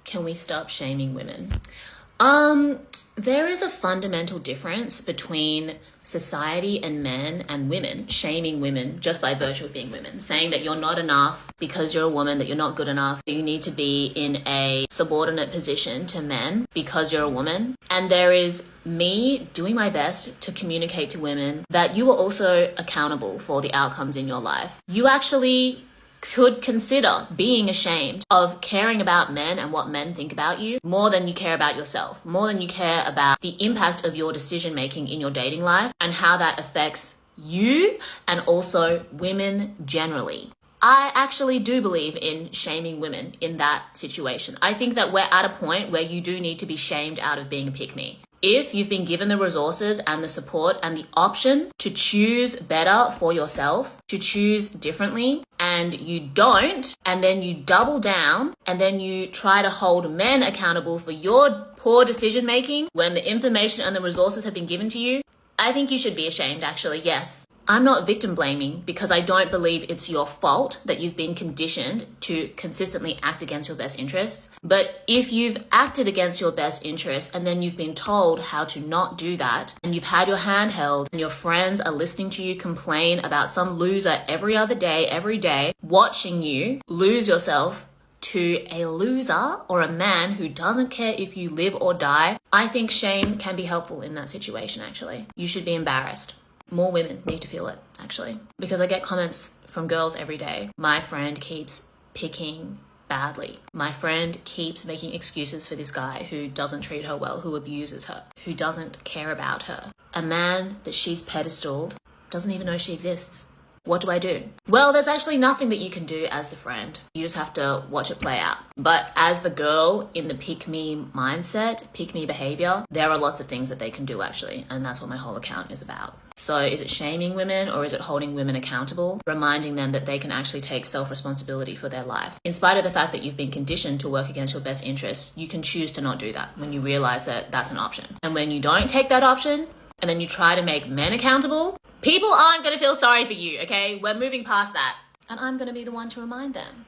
can we stop shaming women? There is a fundamental difference between society and men and women shaming women just by virtue of being women, saying that you're not enough because you're a woman, that you're not good enough, that you need to be in a subordinate position to men because you're a woman. And there is me doing my best to communicate to women that you are also accountable for the outcomes in your life. You actually could consider being ashamed of caring about men and what men think about you more than you care about yourself, more than you care about the impact of your decision making in your dating life and how that affects you and also women generally. I actually do believe in shaming women in that situation. I think that we're at a point where you do need to be shamed out of being a pick-me. If you've been given the resources and the support and the option to choose better for yourself, to choose differently, and you don't, and then you double down, and then you try to hold men accountable for your poor decision making when the information and the resources have been given to you, I think you should be ashamed, actually, yes. I'm not victim blaming because I don't believe it's your fault that you've been conditioned to consistently act against your best interests. But if you've acted against your best interests and then you've been told how to not do that, and you've had your hand held and your friends are listening to you complain about some loser every other day, every day, watching you lose yourself to a loser or a man who doesn't care if you live or die, I think shame can be helpful in that situation, actually. You should be embarrassed. More women need to feel it, actually, because I get comments from girls every day. My friend keeps picking badly. My friend keeps making excuses for this guy who doesn't treat her well, who abuses her, who doesn't care about her. A man that she's pedestaled doesn't even know she exists. What do I do? Well, there's actually nothing that you can do as the friend. You just have to watch it play out. But as the girl in the pick-me mindset, pick-me behavior, there are lots of things that they can do, actually. And that's what my whole account is about. So is it shaming women or is it holding women accountable? Reminding them that they can actually take self-responsibility for their life. In spite of the fact that you've been conditioned to work against your best interests, you can choose to not do that when you realize that that's an option. And when you don't take that option, and then you try to make men accountable, people aren't going to feel sorry for you, okay? We're moving past that. And I'm going to be the one to remind them.